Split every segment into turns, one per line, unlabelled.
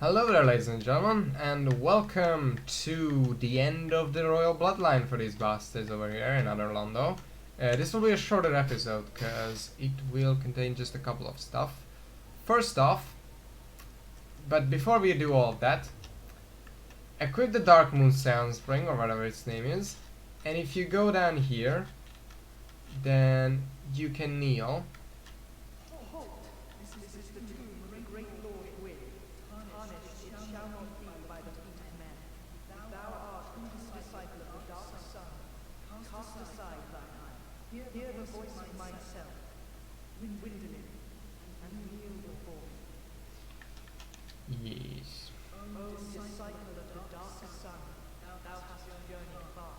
Hello there, ladies and gentlemen, and welcome to the end of the royal bloodline for these bastards over here in Orlando. This will be a shorter episode because it will contain just a couple of stuff. First off, but before we do all of that, equip the Dark Moon Sound Spring or whatever its name is, and if you go down here, then you can kneel.
This is the tomb of the great Lord Gwyn. Harnessed it shall not be by the feet of men. Thou art whose disciple of the dark sun. Cast aside thine eye. Hear the voice of myself. Windling, and kneel before me.
Yes.
O disciple of the dark sun, thou hast journeyed far.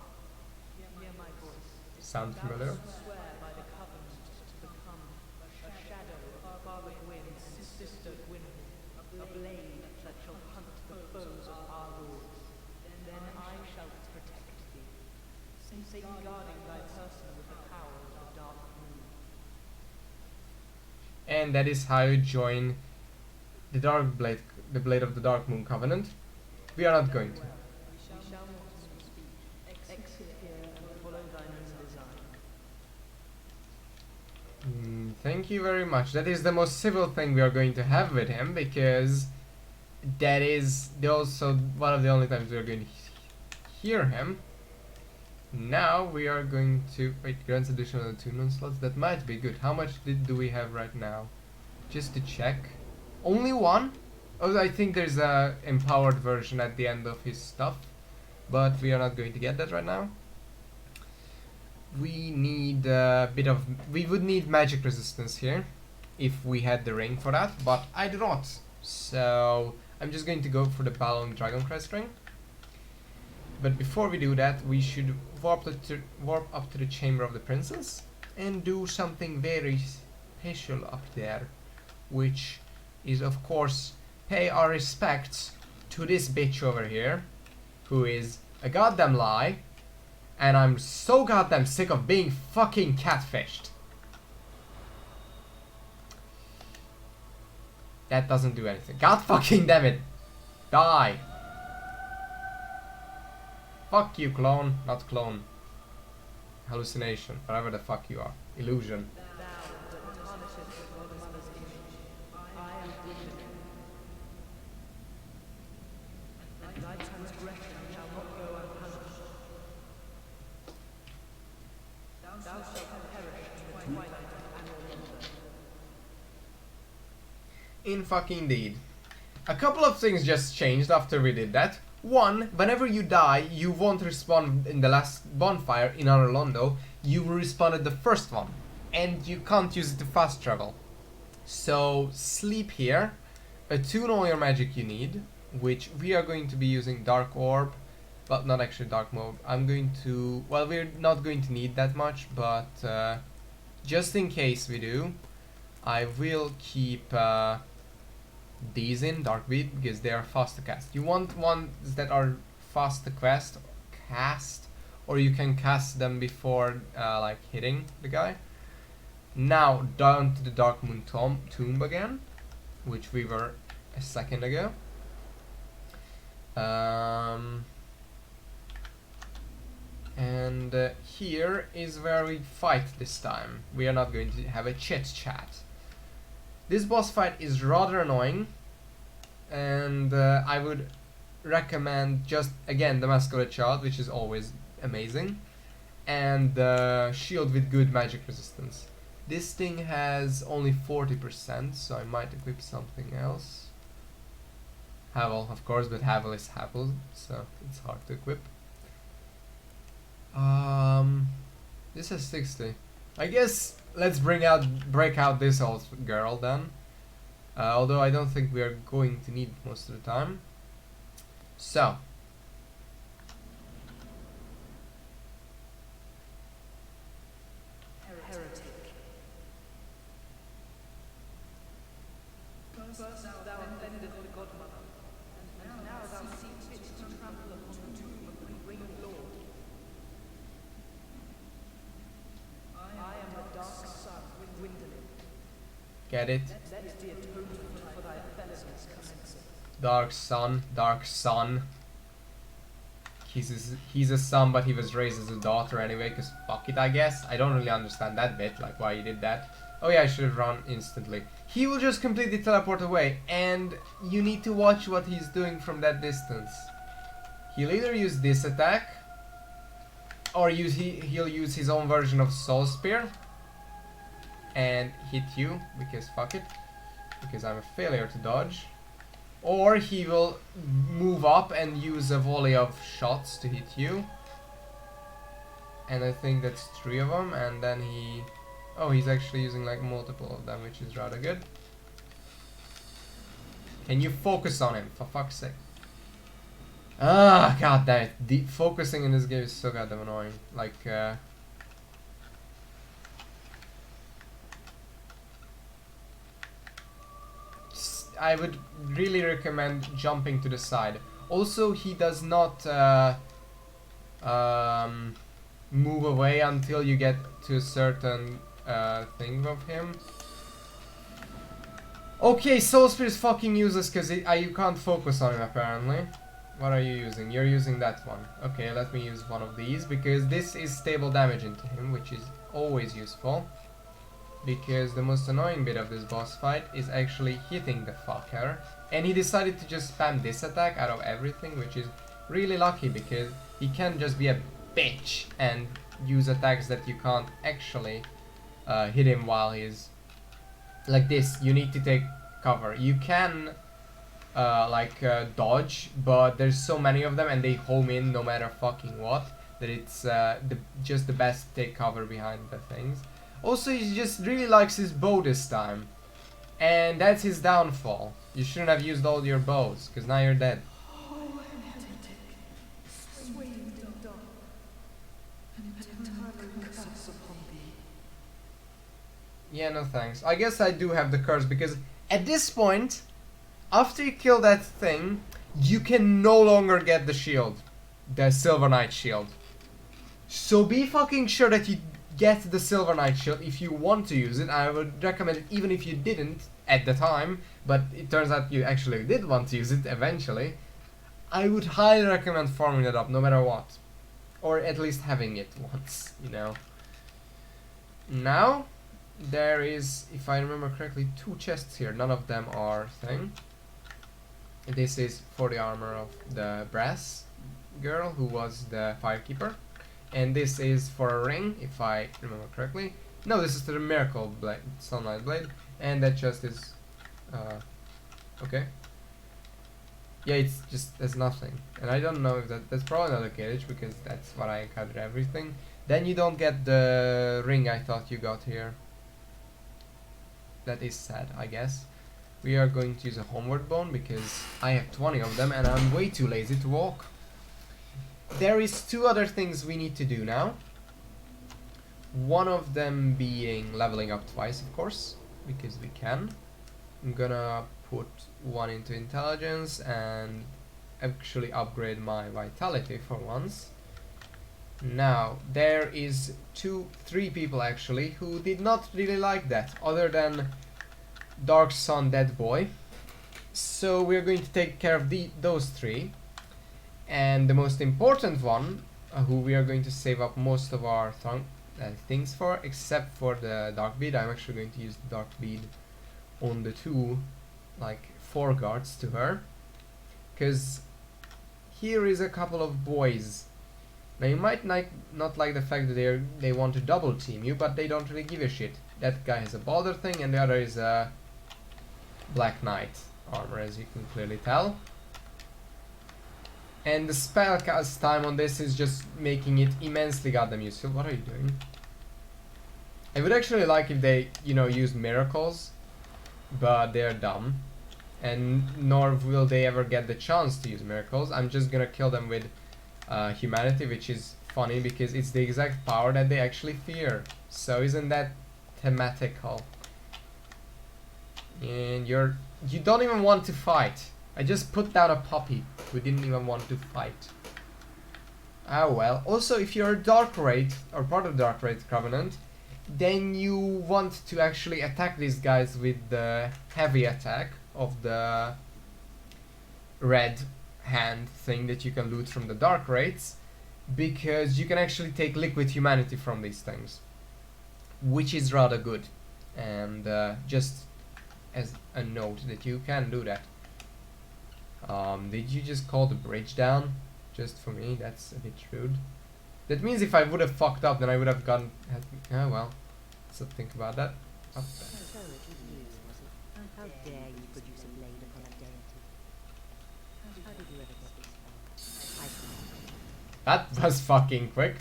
Hear my voice.
Sound familiar?
Swear by the covenant to become a shadow of Father Gwyn and Sister Gwyn, a blade that shall hunt the foes of our lords. Then I shall protect thee, safeguarding thy person with the power of the dark moon.
And that is how you join the the blade of the Dark Moon Covenant. We are not going to.
We shall not speak. Exit here and follow thine own design.
Thank you very much. That is the most civil thing we are going to have with him, because that is also one of the only times we are going to hear him. Now we are going to wait. Grants additional attunement slots. That might be good. How much do we have right now? Just to check. Only one. Oh, I think there's a empowered version at the end of his stuff, but we are not going to get that right now. We need a bit of. We would need magic resistance here, if we had the ring for that, but I do not. So I'm just going to go for the Balon Dragon Crest ring. But before we do that, we should warp up to the Chamber of the Princess and do something very special up there, which is of course pay our respects to this bitch over here, who is a goddamn lie. And I'm so goddamn sick of being fucking catfished. That doesn't do anything. God fucking damn it. Die. Fuck you, clone. Not clone. Hallucination. Whatever the fuck you are. Illusion.
Thou that tarnishest the Lord's mother's image, I am Gwyn, and thy transgression shall not go unpunished. Thou shalt perish in the twilight of Orlando.
In fucking deed. A couple of things just changed after we did that. One, whenever you die, you won't respawn in the last bonfire in Orlando. You will respawn at the first one. And you can't use it to fast travel. So, sleep here. Attune all your magic you need, which we are going to be using Dark Orb. But not actually Dark Mode. I'm going to... Well, we're not going to need that much, but just in case we do, I will keep these in Dark Beat, because they are fast to cast. You want ones that are fast to cast, or you can cast them before like hitting the guy. Now down to the Dark Moon Tomb again, which we were a second ago. And here is where we fight this time. We are not going to have a chit chat. This boss fight is rather annoying, and I would recommend just again the Masquerade Child, which is always amazing, and the shield with good magic resistance. This thing has only 40%, so I might equip something else. Havel, of course, but Havel is Havel, so it's hard to equip. This has 60. I guess let's break out this old girl then. Although I don't think we are going to need it most of the time. So.
Heretic. First thou offended the godmother, and now thou seekst fit to trample upon the tomb of the great Lord. I am the dark sun, Gwyn.
Get it?
Let the atonement for thy offenses commence.
Dark Sun, Dark Sun. He's a son, but he was raised as a daughter anyway, cause fuck it, I guess. I don't really understand that bit, like why he did that. Oh yeah, I should have run instantly. He will just completely teleport away, and you need to watch what he's doing from that distance. He'll either use this attack, or he'll use his own version of Soul Spear and hit you, because fuck it, because I'm a failure to dodge. Or he will move up and use a volley of shots to hit you. And I think that's 3 of them, and then he... Oh, he's actually using like multiple of them, which is rather good. Can you focus on him, for fuck's sake? Ah, god damn it. The focusing in this game is so goddamn annoying. Like, I would really recommend jumping to the side. Also, he does not move away until you get to a certain thing of him. Okay, Soul Spear is fucking useless because you can't focus on him apparently. What are you using? You're using that one. Okay, let me use one of these because this is stable damage into him, which is always useful. Because the most annoying bit of this boss fight is actually hitting the fucker, and he decided to just spam this attack out of everything, which is really lucky because he can just be a bitch and use attacks that you can't actually hit him while he's like this. You need to take cover. You can dodge, but there's so many of them and they home in no matter fucking what that it's just the best to take cover behind the things. Also, he just really likes his bow this time. And that's his downfall. You shouldn't have used all your bows, because now you're dead. Yeah, no thanks. I guess I do have the curse, because at this point, after you kill that thing, you can no longer get the shield. The Silver Knight shield. So be fucking sure that you get the Silver Knight shield if you want to use it. I would recommend it even if you didn't at the time, but it turns out you actually did want to use it eventually. I would highly recommend farming it up no matter what. Or at least having it once, you know. Now, there is, if I remember correctly, 2 chests here. None of them are thing. This is for the armor of the brass girl who was the firekeeper. And this is for a ring, if I remember correctly. No, this is the Miracle Blade, Sunlight Blade. And that chest is... okay. Yeah, it's just, there's nothing. And I don't know if that's probably not a cage, because that's what I encountered everything. Then you don't get the ring I thought you got here. That is sad, I guess. We are going to use a homeward bone, because I have 20 of them and I'm way too lazy to walk. There is 2 other things we need to do now. One of them being leveling up twice, of course, because we can. I'm gonna put one into intelligence and actually upgrade my vitality for once. Now, there is 3 people actually who did not really like that, other than Dark Sun Dead Boy. So we're going to take care of those 3. And the most important one, who we are going to save up most of our things for, except for the Dark Bead. I'm actually going to use the Dark Bead on the 2, like, 4 guards to her. Because here is a couple of boys. Now you might not like the fact that they want to double team you, but they don't really give a shit. That guy has a Balder thing and the other is a Black Knight armor, as you can clearly tell. And the spellcast time on this is just making it immensely goddamn useful. What are you doing? I would actually like if they, you know, used miracles, but they're dumb. And nor will they ever get the chance to use miracles. I'm just gonna kill them with humanity, which is funny because it's the exact power that they actually fear. So isn't that thematical? And you don't even want to fight. I just put down a puppy who didn't even want to fight. Oh well. Also, if you're a Dark Wraith, or part of the Dark Wraith Covenant, then you want to actually attack these guys with the heavy attack of the red hand thing that you can loot from the dark raids, because you can actually take liquid humanity from these things, which is rather good. And just as a note that you can do that. Did you just call the bridge down? Just for me? That's a bit rude. That means if I would have fucked up, then I would have gone. Oh well. So think about that. Up there.
So it was you, was it? How dare you produce a blade upon a deity? How did you ever get this far?
That was fucking quick.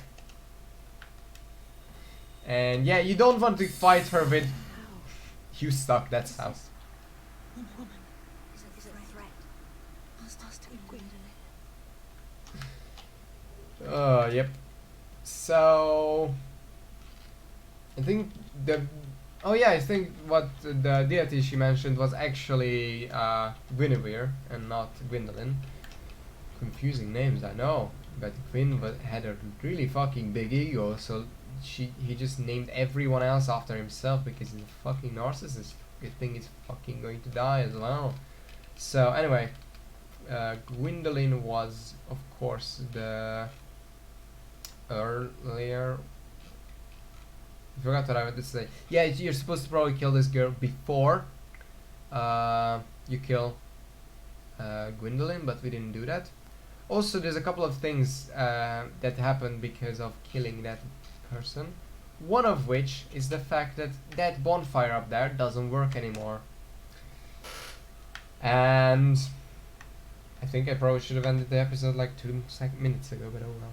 And yeah, you don't want to fight her with. You suck. That's how.
One woman is a threat. Must be Gwendolyn.
Yep. So I think the. Oh yeah, I think what the deity she mentioned was actually Guinevere and not Gwendolyn. Confusing names, I know, but Gwyn had a really fucking big ego, so he just named everyone else after himself because he's a fucking narcissist. Good thing he's fucking going to die as well. So anyway, Gwendolyn was of course the earlier. I forgot what I wanted to say. Yeah, you're supposed to probably kill this girl before you kill Gwendolyn, but we didn't do that. Also, there's a couple of things that happened because of killing that person. One of which is the fact that that bonfire up there doesn't work anymore. And I think I probably should have ended the episode like 2 minutes ago, but oh well.